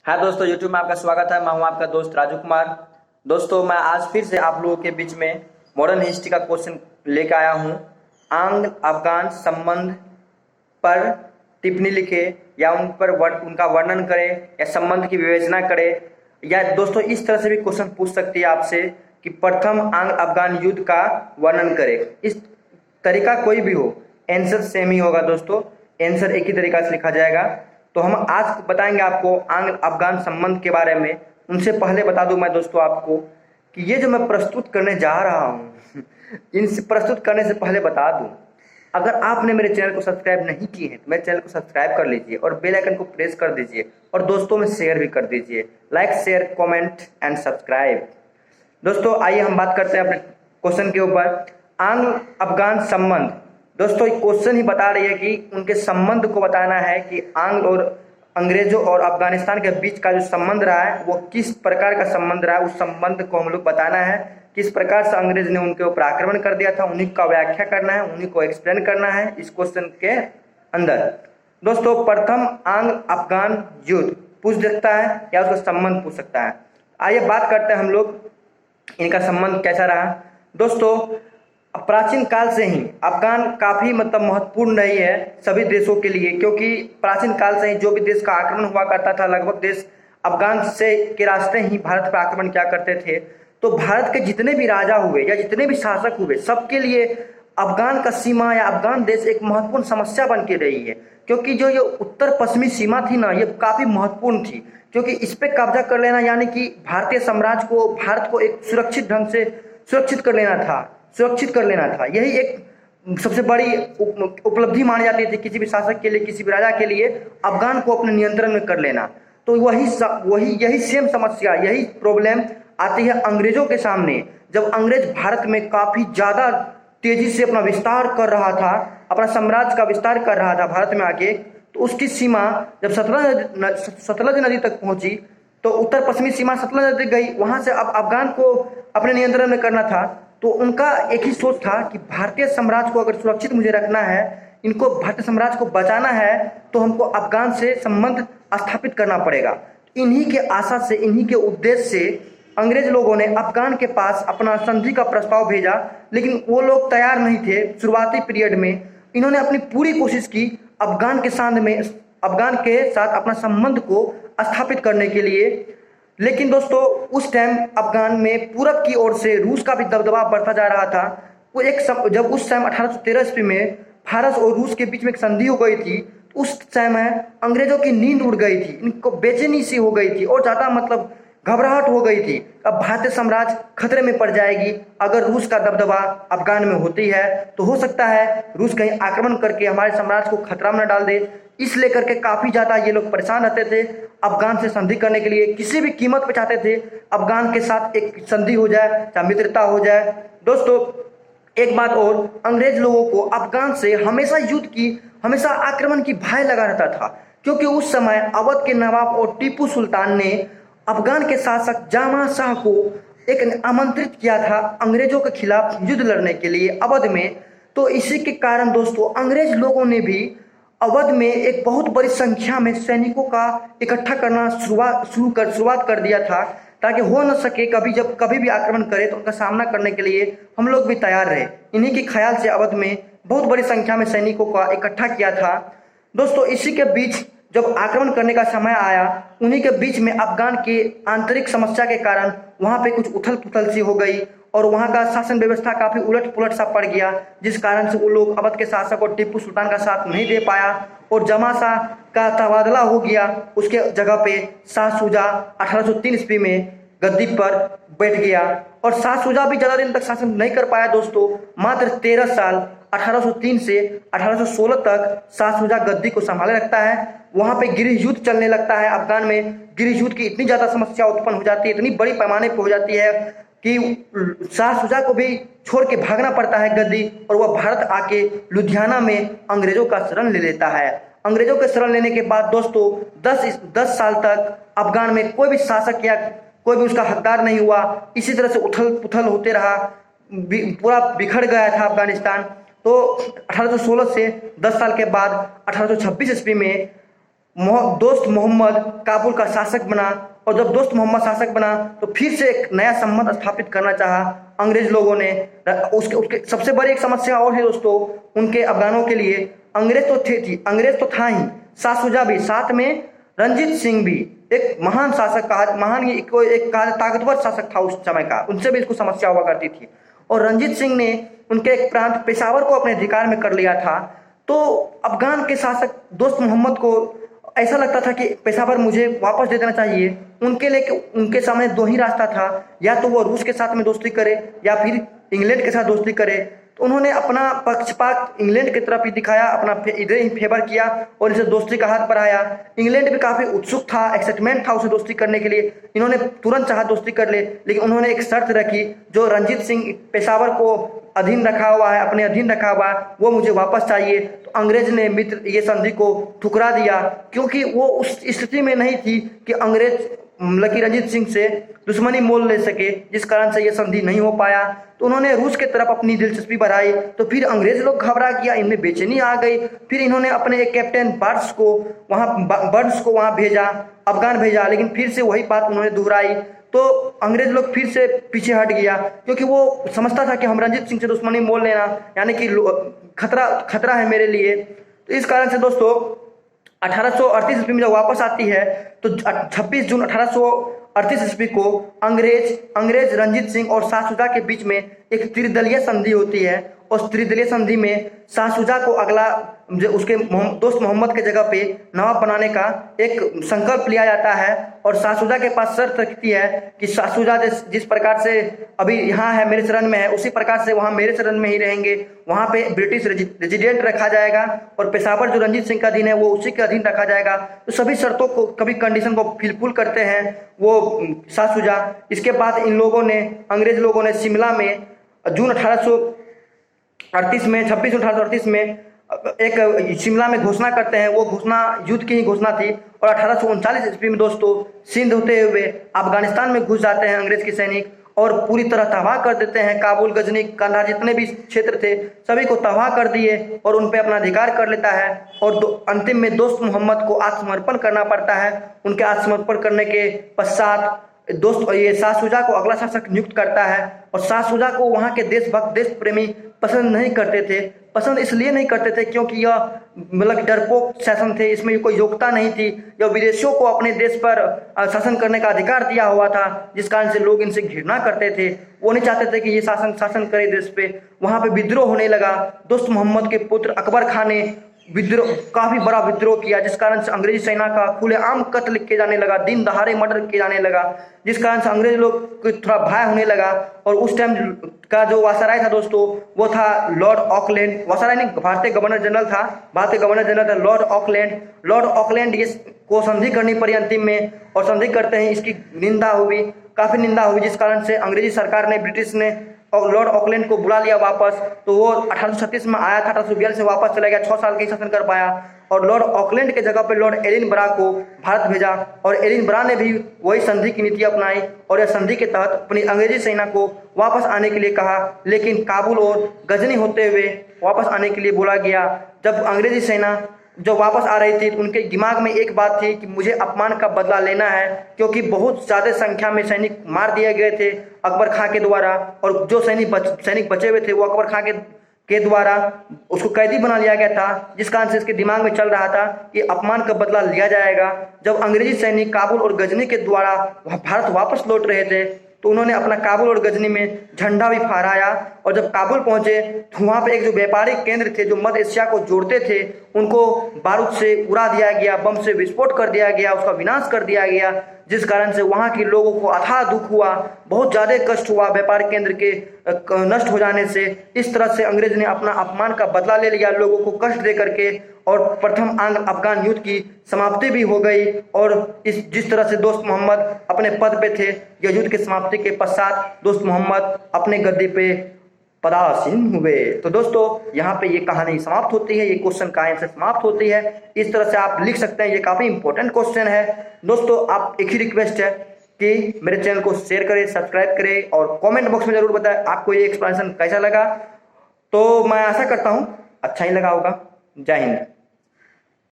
हाँ दोस्तों, यूट्यूब में आपका स्वागत है। मैं हूं आपका दोस्त राजू कुमार। दोस्तों, मैं आज फिर से आप लोगों के बीच में मॉडर्न हिस्ट्री का क्वेश्चन लेकर आया हूं। आंग्ल अफगान संबंध पर टिप्पणी लिखे या उनका वर्णन करे या संबंध की विवेचना करे, या दोस्तों इस तरह से भी क्वेश्चन पूछ सकती है आपसे कि प्रथम आंग्ल अफगान युद्ध का वर्णन करे। इस तरीका कोई भी हो, आंसर सेम ही होगा दोस्तों, आंसर एक ही तरीका से लिखा जाएगा। तो हम आज बताएंगे आपको आंग्ल अफगान संबंध के बारे में। उनसे पहले बता दूं मैं दोस्तों आपको कि ये जो मैं प्रस्तुत करने जा रहा हूँ इनसे प्रस्तुत करने से पहले बता दूं, अगर आपने मेरे चैनल को सब्सक्राइब नहीं किए हैं तो मेरे चैनल को सब्सक्राइब कर लीजिए और बेल आइकन को प्रेस कर दीजिए और दोस्तों में शेयर भी कर दीजिए। Like, share, comment and subscribe. दोस्तों आइए हम बात करते हैं अपने क्वेश्चन के ऊपर। आंग्ल अफगान संबंध, दोस्तों क्वेश्चन ही बता रही है कि उनके संबंध को बताना है कि आंग्ल और अंग्रेजों और अफगानिस्तान के बीच का जो संबंध रहा है वो किस प्रकार का संबंध रहा है। उस संबंध को हम लोग बताना है, किस प्रकार से अंग्रेज ने उनके ऊपर आक्रमण कर दिया था, उन्हीं का व्याख्या करना है, उन्हीं को एक्सप्लेन करना है इस क्वेश्चन के अंदर। दोस्तों प्रथम आंग्ल अफगान युद्ध पूछ सकता है या उसका संबंध पूछ सकता है। आइए बात करते हैं हम लोग इनका संबंध कैसा रहा। दोस्तों प्राचीन काल से ही अफगान काफी महत्वपूर्ण रही है सभी देशों के लिए, क्योंकि प्राचीन काल से ही जो भी देश का आक्रमण हुआ करता था लगभग देश अफगान से के रास्ते ही भारत पर आक्रमण किया करते थे। तो भारत के जितने भी राजा हुए या जितने भी शासक हुए सबके लिए अफगान का सीमा या अफगान देश एक महत्वपूर्ण समस्या बन के रही है, क्योंकि जो ये उत्तर पश्चिमी सीमा थी ना, ये काफी महत्वपूर्ण थी, क्योंकि इस पे कब्जा कर लेना यानी कि भारतीय साम्राज्य को, भारत को एक सुरक्षित ढंग से सुरक्षित कर लेना था। यही एक सबसे बड़ी उपलब्धि मानी जाती थी किसी भी शासक के लिए, किसी भी राजा के लिए, अफगान को अपने नियंत्रण में कर लेना। तो यही सेम समस्या, यही प्रॉब्लम आती है अंग्रेजों के सामने। जब अंग्रेज भारत में काफी ज्यादा तेजी से अपना विस्तार कर रहा था, अपना साम्राज्य का विस्तार कर रहा था भारत में आके, तो उसकी सीमा जब सतलज नदी तक पहुंची तो उत्तर पश्चिमी सीमा सतलज नदी गई, वहां से अब अफगान को अपने नियंत्रण में करना था। तो उनका एक ही सोच था कि भारतीय साम्राज्य को अगर सुरक्षित मुझे रखना है, इनको भारतीय साम्राज्य को बचाना है, तो हमको अफगान से संबंध स्थापित करना पड़ेगा। इन्हीं के आशा से, इन्हीं के उद्देश्य से अंग्रेज लोगों ने अफगान के पास अपना संधि का प्रस्ताव भेजा, लेकिन वो लोग तैयार नहीं थे। शुरुआती पीरियड में इन्होंने अपनी पूरी कोशिश की अफगान के साथ अपना संबंध को स्थापित करने के लिए। लेकिन दोस्तों उस टाइम अफगान में पूरब की ओर से रूस का भी दबदबा बढ़ता जा रहा था। जब उस टाइम 1813 ईस्वी में भारत और रूस के बीच में एक संधि हो गई थी, तो उस समय अंग्रेजों की नींद उड़ गई थी, इनको बेचैनी सी हो गई थी और ज़्यादा घबराहट हो गई थी। अब भारतीय साम्राज्य खतरे में पड़ जाएगी अगर रूस का दबदबा अफगान में होती है, तो हो सकता है रूस कहीं आक्रमण करके हमारे साम्राज्य को खतरा में न डाल दे। इसलिए करके काफी ज्यादा ये लोग परेशान रहते थे। अफगान से संधि करने के लिए किसी भी कीमत पे चाहते थे अफगान के साथ एक संधि हो जाए, चाहे मित्रता हो जाए। दोस्तों एक बात और, अंग्रेज लोगों को अफगान से हमेशा आक्रमण की भय लगा रहता था, क्योंकि उस समय अवध के नवाब और टीपू सुल्तान ने अफगान के शासक जामा शाह को एक आमंत्रित किया था अंग्रेजों के खिलाफ युद्ध लड़ने के लिए अवध में। तो इसी के कारण दोस्तों अंग्रेज लोगों ने भी अवध में एक बहुत बड़ी संख्या में सैनिकों का इकट्ठा करना शुरुआत कर दिया था, ताकि हो न सके जब कभी भी आक्रमण करे तो उनका सामना करने के लिए हम लोग भी तैयार रहे। इन्हीं के ख्याल से अवध में बहुत बड़ी संख्या में सैनिकों का इकट्ठा किया था। दोस्तों इसी के बीच जब आक्रमण करने का समय आया, उन्हीं के बीच में अफगान की आंतरिक समस्या के कारण वहां पे कुछ उथल पुथल सी हो गई और वहां का शासन व्यवस्था काफी उलट पुलट सा पड़ गया, जिस कारण से वो लोग अवध के शासक और टीपू सुल्तान का साथ नहीं दे पाया और जमा शाह का तबादला हो गया। उसके जगह पे शाह शुजा 1803 ईस्वी में गद्दी पर बैठ गया और शाह शुजा भी ज्यादा दिन तक शासन नहीं कर पाया दोस्तों। मात्र 13 साल 1803 से 1816 तक शाह शुजा गद्दी को संभाले रखता है। वहां पे गृह युद्ध चलने लगता है। अफगान में गृह युद्ध की इतनी ज्यादा समस्या उत्पन्न हो जाती है, इतनी बड़ी पैमाने पर हो जाती है कि शाह शुजा को भी छोड़ के भागना पड़ता है गद्दी, और वह भारत आके लुधियाना में अंग्रेजों का शरण ले लेता है। अंग्रेजों के शरण लेने के बाद दोस्तों 10 साल तक अफगान में कोई भी शासक या कोई भी उसका हकदार नहीं हुआ। इसी तरह से उथल पुथल होते रहा, पूरा बिखर गया था अफगानिस्तान। तो 1816 से 10 साल के बाद 1826 ईस्वी में दोस्त मोहम्मद काबुल का शासक बना, और जब दोस्त मोहम्मद शासक बना तो फिर से एक नया संबंध स्थापित करना चाहा अंग्रेज लोगों ने। उसके उसके सबसे बड़ी एक समस्या और है दोस्तों उनके अफगानों के लिए, अंग्रेज तो था ही, शाह शुजा भी, साथ में रंजीत सिंह भी एक महान शासक कहा, महान एक ताकतवर शासक था उस समय का, उनसे भी इसको समस्या हुआ करती थी। और रंजीत सिंह ने उनके एक प्रांत पेशावर को अपने अधिकार में कर लिया था। तो अफगान के शासक दोस्त मोहम्मद को ऐसा लगता था कि पेशावर मुझे वापस दे देना चाहिए। उनके लिए उनके सामने दो ही रास्ता था, या तो वो रूस के साथ में दोस्ती करे या फिर इंग्लैंड के साथ दोस्ती करे। तो उन्होंने अपना पक्षपात इंग्लैंड की तरफ ही दिखाया, अपना इधर ही फेवर किया और इसे दोस्ती का हाथ बढ़ाया। इंग्लैंड भी काफ़ी उत्सुक था, एक्साइटमेंट था उसे दोस्ती करने के लिए, इन्होंने तुरंत चाहा दोस्ती कर ले, लेकिन उन्होंने एक शर्त रखी, जो रंजीत सिंह पेशावर को अधीन रखा हुआ है, अपने अधीन रखा हुआ है, वो मुझे वापस चाहिए। तो अंग्रेज ने मित्र ये संधि को ठुकरा दिया, क्योंकि वो उस स्थिति में नहीं थी कि अंग्रेज लकी रंजीत सिंह से दुश्मनी मोल ले सके, जिस कारण से ये संधि नहीं हो पाया। तो उन्होंने रूस के तरफ अपनी दिलचस्पी बढ़ाई, तो फिर अंग्रेज लोग घबरा गया, इनमें बेचैनी आ गई। फिर इन्होंने अपने एक कैप्टन बर्न्स को वहाँ भेजा, अफगान भेजा, लेकिन फिर से वही बात उन्होंने दोहराई। तो अंग्रेज लोग फिर से पीछे हट गया, क्योंकि वो समझता था कि हम रंजीत सिंह से दुश्मनी मोल लेना यानी कि खतरा है मेरे लिए। तो इस कारण से दोस्तों 1838 ईस्वी में जब वापस आती है तो 26 जून 1838 ईस्वी को अंग्रेज रंजीत सिंह और शाह शुजा के बीच में एक त्रिदलीय संधि होती है। उस त्रिदलीय संधि में शाह शुजा को अगला उसके दोस्त मोहम्मद के जगह पे नवाब बनाने का एक संकल्प लिया जाता है, और शाह शुजा के पास शर्त रखती है कि शाह शुजा जिस प्रकार से अभी यहाँ है मेरे शरण में है, उसी प्रकार से वहाँ मेरे शरण में ही रहेंगे। वहाँ पे ब्रिटिश रेजिडेंट रखा जाएगा और पेशावर जो रंजीत सिंह का अधीन है वो उसी के अधीन रखा जाएगा। तो सभी शर्तों को, कभी कंडीशन को फिलफुल करते हैं वो शाह शुजा। इसके बाद इन लोगों ने, अंग्रेज लोगों ने शिमला में जून 1838 में 26 जून 1838 में एक शिमला में घोषणा करते हैं। वो घोषणा युद्ध की ही घोषणा थी, और 1839 ईस्वी में दोस्तों सिंध होते हुए अफगानिस्तान में घुस जाते हैं अंग्रेज के सैनिक, और पूरी तरह तबाह कर देते हैं। काबुल, गजनी, कंधार जितने भी क्षेत्र थे सभी को तबाह कर दिए और उन पे अपना अधिकार कर लेता है। और अंतिम में दोस्त मोहम्मद को आत्मसमर्पण करना पड़ता है। उनके आत्मसमर्पण करने के पश्चात दोस्त ये शाह शुजा को अगला शासक नियुक्त करता है, और शाह शुजा को वहाँ के देशभक्त, देश प्रेमी पसंद नहीं करते थे। पसंद इसलिए नहीं करते थे क्योंकि यह मतलब डरपोक शासन थे, इसमें कोई योग्यता नहीं थी। यह विदेशियों को अपने देश पर शासन करने का अधिकार दिया हुआ था, जिस कारण से लोग इनसे घृणा करते थे। वो नहीं चाहते थे कि ये शासन करे देश पे। वहाँ पे विद्रोह होने लगा। दोस्त मोहम्मद के पुत्र अकबर खान ने काफी बड़ा विद्रोह किया, जिस कारण से अंग्रेजी सेना का खुलेआम कत्ल किए जाने लगा, दिन दहाड़े मर्डर किए जाने लगा, जिस कारण से अंग्रेज लोग को थोड़ा भय होने लगा। और उस टाइम का जो वायसराय था दोस्तों वो था लॉर्ड ऑकलैंड। वायसराय नहीं, भारतीय गवर्नर जनरल था, भारतीय गवर्नर जनरल था लॉर्ड ऑकलैंड। लॉर्ड ऑकलैंड ये को संधि करनी पड़ी अंतिम में, और संधि करते हैं इसकी निंदा हुई, काफी निंदा हुई, जिस कारण से अंग्रेजी सरकार ने, ब्रिटिश ने और लॉर्ड ऑकलैंड को बुला लिया वापस। तो वो 1836 में आया था, 1842 से वापस चला गया, 6 साल के शासन कर पाया। और लॉर्ड ऑकलैंड के जगह पे लॉर्ड एडिनबरा को भारत भेजा, और एडिनबरा ने भी वही संधि की नीति अपनाई, और यह संधि के तहत अपनी अंग्रेजी सेना को वापस आने के लिए कहा। लेकिन काबुल और गजनी होते हुए वापस आने के लिए बोला गया। जब अंग्रेजी सेना जो वापस आ रही थी तो उनके दिमाग में एक बात थी कि मुझे अपमान का बदला लेना है, क्योंकि बहुत ज़्यादा संख्या में सैनिक मार दिए गए थे अकबर खां के द्वारा, और जो सैनिक बचे हुए थे वो अकबर खां के द्वारा उसको कैदी बना लिया गया था, जिस कारण से इसके दिमाग में चल रहा था कि अपमान का बदला लिया जाएगा। जब अंग्रेजी सैनिक काबुल और गजनी के द्वारा भारत वापस लौट रहे थे तो उन्होंने अपना काबुल और गजनी में झंडा भी फहराया, और जब काबुल पहुंचे तो वहाँ पे एक जो व्यापारिक केंद्र थे जो मध्य एशिया को जोड़ते थे उनको बारूद से उड़ा दिया गया, बम से विस्फोट कर दिया गया, उसका विनाश कर दिया गया, जिस कारण से वहाँ के लोगों को अथाह दुख हुआ, बहुत ज़्यादा कष्ट हुआ व्यापार केंद्र के नष्ट हो जाने से। इस तरह से अंग्रेज ने अपना अपमान का बदला ले लिया लोगों को कष्ट दे करके, और प्रथम आंग्ल अफगान युद्ध की समाप्ति भी हो गई। और जिस तरह से दोस्त मोहम्मद अपने पद पे थे, यह युद्ध की समाप्ति के पश्चात दोस्त मोहम्मद अपने गद्दी पे पदासीन हुए। तो दोस्तों यहाँ पे ये कहानी समाप्त होती है, ये क्वेश्चन का आंसर समाप्त होती है। इस तरह से आप लिख सकते हैं, ये काफ़ी इंपॉर्टेंट क्वेश्चन है दोस्तों। आप एक ही रिक्वेस्ट है कि मेरे चैनल को शेयर करें, सब्सक्राइब करें, और कमेंट बॉक्स में जरूर बताएं आपको ये एक्सप्लेनेशन कैसा लगा। तो मैं आशा करता हूँ अच्छा ही लगा होगा। जय हिंद।